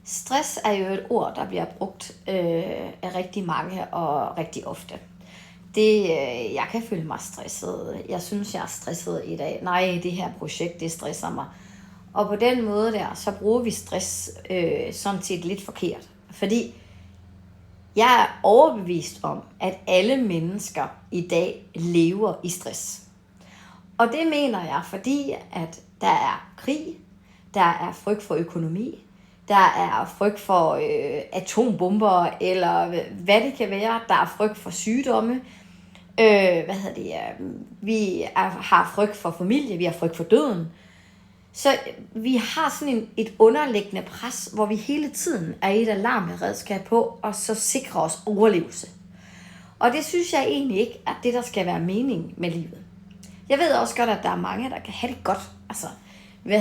Stress er jo et ord, der bliver brugt af rigtig mange og rigtig ofte. Jeg kan føle mig stresset. Jeg synes, jeg er stresset i dag. Nej, det her projekt, det stresser mig. Og på den måde der, så bruger vi stress sådan set lidt forkert. Fordi jeg er overbevist om, at alle mennesker i dag lever i stress. Og det mener jeg, fordi at der er krig, der er frygt for økonomi, der er frygt for atombomber, eller hvad det kan være. Der er frygt for sygdomme. Har frygt for familie, vi har frygt for døden. Så vi har sådan et underliggende pres, hvor vi hele tiden er i et alarmberedskab på, og så sikrer os overlevelse. Og det synes jeg egentlig ikke, at det der skal være mening med livet. Jeg ved også godt, at der er mange, der kan have det godt. Jeg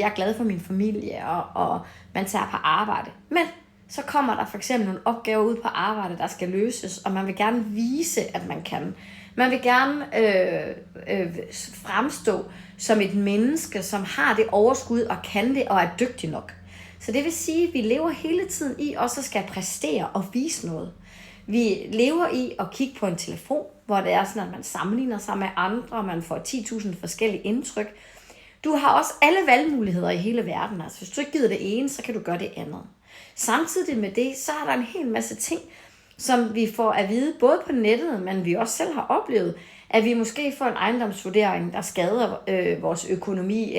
er glad for min familie, og man tager på arbejde. Men så kommer der for eksempel nogle opgaver ud på arbejde, der skal løses, og man vil gerne vise, at man kan. Man vil gerne fremstå som et menneske, som har det overskud og kan det og er dygtig nok. Så det vil sige, at vi lever hele tiden i også skal præstere og vise noget. Vi lever i at kigge på en telefon, hvor det er sådan, at man sammenligner sig med andre, og man får 10.000 forskellige indtryk. Du har også alle valgmuligheder i hele verden. Altså, hvis du ikke gider det ene, så kan du gøre det andet. Samtidig med det, så er der en hel masse ting, som vi får at vide, både på nettet, men vi også selv har oplevet, at vi måske får en ejendomsvurdering, der skader vores økonomi,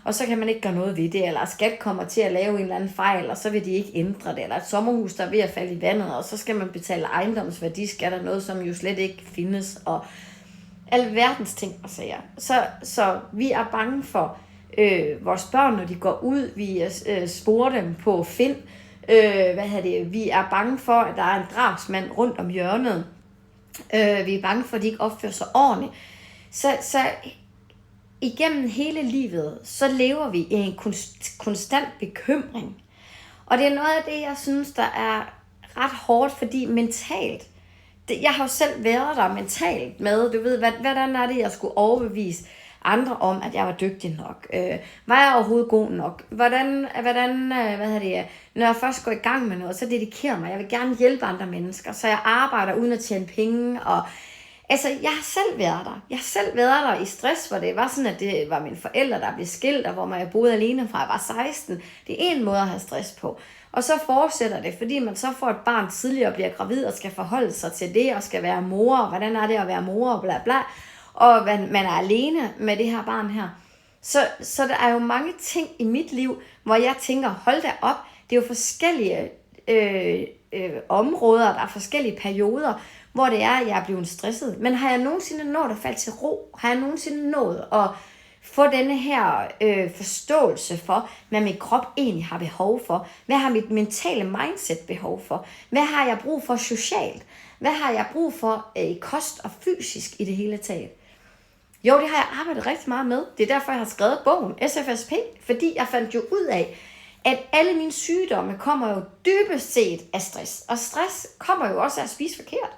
og så kan man ikke gøre noget ved det, eller skat kommer til at lave en eller anden fejl, og så vil de ikke ændre det, eller et sommerhus, der er ved at falde i vandet, og så skal man betale ejendomsværdiskat af noget, som jo slet ikke findes, og alverdens ting og sager. Så vi er bange for vores børn, når de går ud, vi sporer dem på Find, vi er bange for, at der er en drabsmand rundt om hjørnet. Vi er bange for, at de ikke opfører sig ordentligt. Så igennem hele livet, så lever vi i en konstant bekymring. Og det er noget af det, jeg synes, der er ret hårdt, fordi mentalt, jeg har jo selv været der mentalt med, du ved, hvordan er det, jeg skulle overbevise andre om, at jeg var dygtig nok. Var jeg overhovedet god nok? Når jeg først går i gang med noget, så dedikerer mig. Jeg vil gerne hjælpe andre mennesker, så jeg arbejder uden at tjene penge. Og altså, jeg har selv været der. Jeg har selv været der i stress, hvor det var sådan, at det var mine forældre, der blev skilt, og hvor jeg boede alene fra jeg var 16. Det er en måde at have stress på. Og så fortsætter det, fordi man så får et barn tidligere og bliver gravid og skal forholde sig til det, og skal være mor, og hvordan er det at være mor, og bla bla. Og man er alene med det her barn her. Så der er jo mange ting i mit liv, hvor jeg tænker, hold da op, det er jo forskellige områder, der er forskellige perioder, hvor det er, at jeg er blevet stresset. Men har jeg nogensinde nået at falde til ro? Har jeg nogensinde nået at få denne her forståelse for, hvad min krop egentlig har behov for? Hvad har mit mentale mindset behov for? Hvad har jeg brug for socialt? Hvad har jeg brug for i kost og fysisk i det hele taget? Jo, det har jeg arbejdet rigtig meget med. Det er derfor, jeg har skrevet bogen SFSP, fordi jeg fandt jo ud af, at alle mine sygdomme kommer jo dybest set af stress. Og stress kommer jo også af at spise forkert.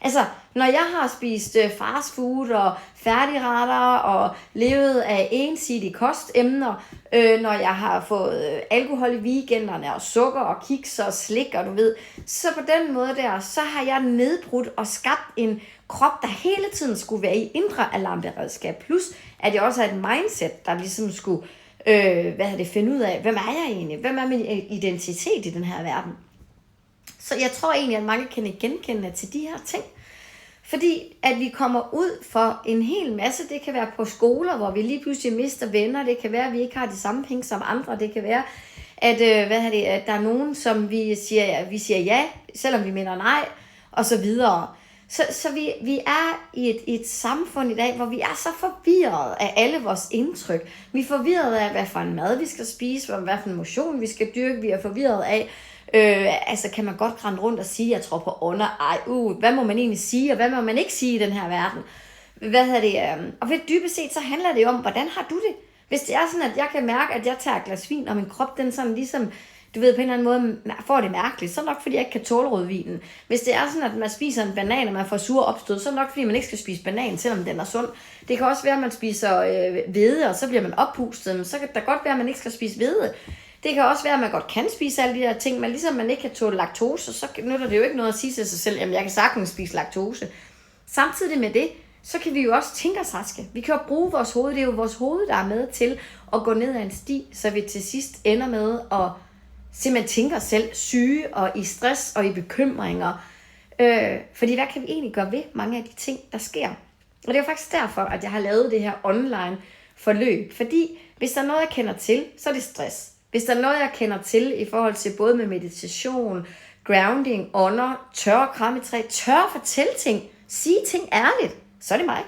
Altså, når jeg har spist fast food og færdigretter og levet af ensidige kostemner, når jeg har fået alkohol i weekenderne og sukker og kiks og slik, og du ved, så på den måde der, så har jeg nedbrudt og skabt en krop, der hele tiden skulle være i indre alarmberedskab. Plus, at jeg også har et mindset, der ligesom skulle finde ud af, hvem er jeg egentlig? Hvem er min identitet i den her verden? Så jeg tror egentlig, at mange kan genkende til de her ting. Fordi at vi kommer ud for en hel masse, det kan være på skoler, hvor vi lige pludselig mister venner, det kan være, at vi ikke har de samme penge som andre, det kan være, at, at der er nogen, som vi siger ja, selvom vi mener nej, og så videre. Så vi er i et samfund i dag, hvor vi er så forvirret af alle vores indtryk. Vi er forvirret af, hvad for en mad vi skal spise, hvad for en motion vi skal dyrke, vi er forvirret af, kan man godt rende rundt og sige, jeg tror på under, hvad må man egentlig sige, og hvad må man ikke sige i den her verden? Og ved dybest set, så handler det jo om, hvordan har du det? Hvis det er sådan, at jeg kan mærke, at jeg tager et glas vin, og min krop, den sådan ligesom, du ved, på en eller anden måde får det mærkeligt, så er det nok, fordi jeg ikke kan tåle rødvinen. Hvis det er sådan, at man spiser en banan, og man får sur opstød, så er det nok, fordi man ikke skal spise banan, selvom den er sund. Det kan også være, at man spiser hvede, og så bliver man oppustet, men så kan det godt være, at man ikke skal spise hvede. Det kan også være, at man godt kan spise alle de her ting, men ligesom man ikke kan tåle laktose, så nytter det jo ikke noget at sige til sig selv, jamen jeg kan sagtens spise laktose. Samtidig med det, så kan vi jo også tænke os raske. Vi kan jo bruge vores hoved. Det er jo vores hoved, der er med til at gå ned ad en sti, så vi til sidst ender med at simpelthen tænke os selv syge og i stress og i bekymringer. Fordi hvad kan vi egentlig gøre ved mange af de ting, der sker? Og det er jo faktisk derfor, at jeg har lavet det her online forløb. Fordi hvis der er noget, jeg kender til, så er det stress. Hvis der er noget, jeg kender til i forhold til både med meditation, grounding, ånder, tør kramme i træ, tør fortælle ting, sige ting ærligt, så er det mig.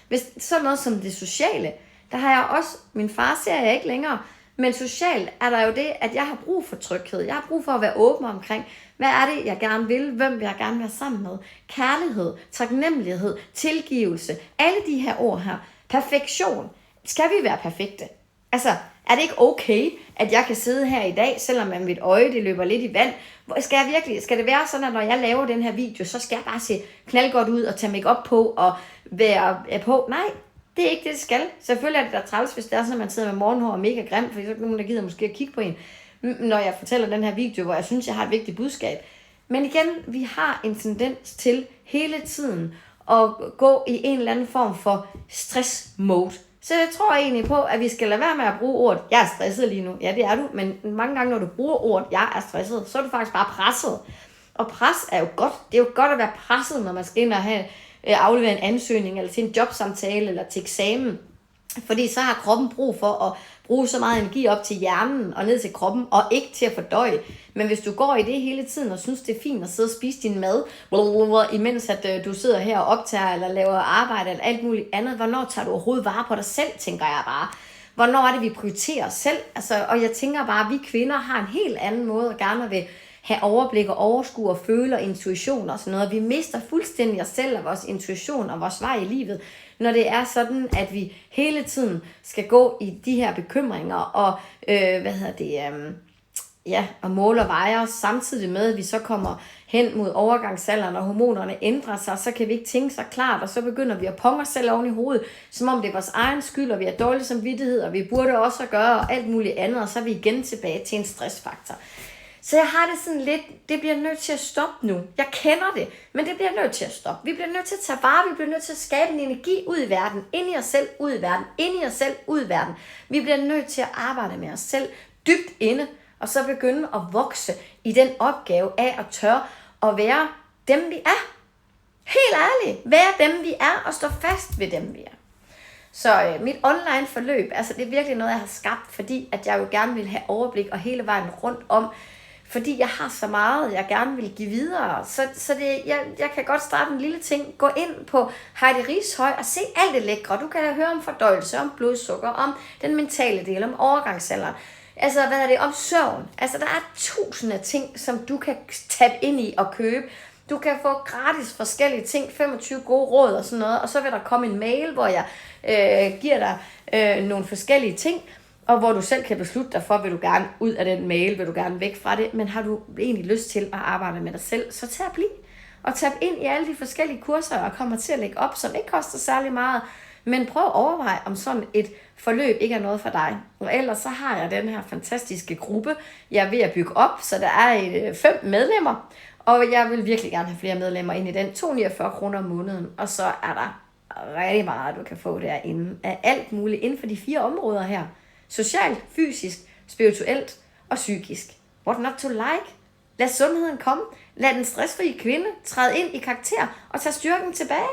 Hvis så noget som det sociale, der har jeg også, min far ser jeg ikke længere, men socialt er der jo det, at jeg har brug for tryghed. Jeg har brug for at være åben omkring, hvad er det, jeg gerne vil, hvem vil jeg gerne være sammen med. Kærlighed, taknemmelighed, tilgivelse, alle de her ord her. Perfektion. Skal vi være perfekte? Altså, er det ikke okay, at jeg kan sidde her i dag, selvom med mit øje det løber lidt i vand? Skal det være sådan, at når jeg laver den her video, så skal jeg bare se knaldgodt ud og tage make-up på og være på? Nej, det er ikke det, det skal. Selvfølgelig er det der træls, hvis det er sådan, at man sidder med morgenhår og mega grim, fordi så er der nogen, der gider måske at kigge på en, når jeg fortæller den her video, hvor jeg synes, jeg har et vigtigt budskab. Men igen, vi har en tendens til hele tiden at gå i en eller anden form for stress-mode. Så jeg tror egentlig på, at vi skal lade være med at bruge ordet, jeg er stresset lige nu. Ja, det er du, men mange gange, når du bruger ordet, jeg er stresset, så er du faktisk bare presset. Og pres er jo godt. Det er jo godt at være presset, når man skal ind og aflevere en ansøgning, eller til en jobsamtale, eller til eksamen. Fordi så har kroppen brug for at bruge så meget energi op til hjernen og ned til kroppen, og ikke til at fordøje. Men hvis du går i det hele tiden og synes, det er fint at sidde og spise din mad, imens at du sidder her og optager eller laver arbejde eller alt muligt andet, hvornår tager du overhovedet vare på dig selv, tænker jeg bare. Hvornår er det, vi prioriterer os selv? Altså, og jeg tænker bare, at vi kvinder har en helt anden måde at gerne vil have overblik og overskue og føle og intuition og sådan noget. Vi mister fuldstændig os selv og vores intuition og vores vej i livet, når det er sådan, at vi hele tiden skal gå i de her bekymringer og, og måle og veje os, samtidig med, at vi så kommer hen mod overgangsalderen, og hormonerne ændrer sig, så kan vi ikke tænke så klart, og så begynder vi at ponge os selv oven i hovedet, som om det er vores egen skyld, og vi har dårlig samvittighed, og vi burde også at gøre, og alt muligt andet, og så er vi igen tilbage til en stressfaktor. Så jeg har det sådan lidt, det bliver nødt til at stoppe nu. Jeg kender det, men det bliver nødt til at stoppe. Vi bliver nødt til at tage vare, vi bliver nødt til at skabe en energi ud i verden, ind i os selv, ud i verden, ind i os selv, ud i verden. Vi bliver nødt til at arbejde med os selv dybt inde, og så begynde at vokse i den opgave af at tørre at være dem, vi er. Helt ærligt, være dem, vi er, og stå fast ved dem, vi er. Så mit online forløb, altså det er virkelig noget, jeg har skabt, fordi at jeg jo gerne vil have overblik og hele vejen rundt om, fordi jeg har så meget, jeg gerne vil give videre. Så jeg kan godt starte en lille ting. Gå ind på Heidi Rishøj og se alt det lækre. Du kan høre om fordøjelse, om blodsukker, om den mentale del, om overgangsalderen. Altså, om søvn. Altså, der er tusinder af ting, som du kan tabe ind i og købe. Du kan få gratis forskellige ting, 25 gode råd og sådan noget, og så vil der komme en mail, hvor jeg giver dig nogle forskellige ting, og hvor du selv kan beslutte dig for, vil du gerne ud af den mail, vil du gerne væk fra det, men har du egentlig lyst til at arbejde med dig selv, så tag bliv og tab ind i alle de forskellige kurser, og kommer til at lægge op, som ikke koster særlig meget, men prøv at overveje, om sådan et forløb ikke er noget for dig. Og ellers så har jeg den her fantastiske gruppe, jeg er ved at bygge op, så der er 5 medlemmer, og jeg vil virkelig gerne have flere medlemmer ind i den. 249 kroner om måneden, og så er der rigtig meget, du kan få derinde af alt muligt inden for de 4 områder her. Socialt, fysisk, spirituelt og psykisk. What not to like? Lad sundheden komme. Lad den stressfri kvinde træde ind i karakter og tage styrken tilbage.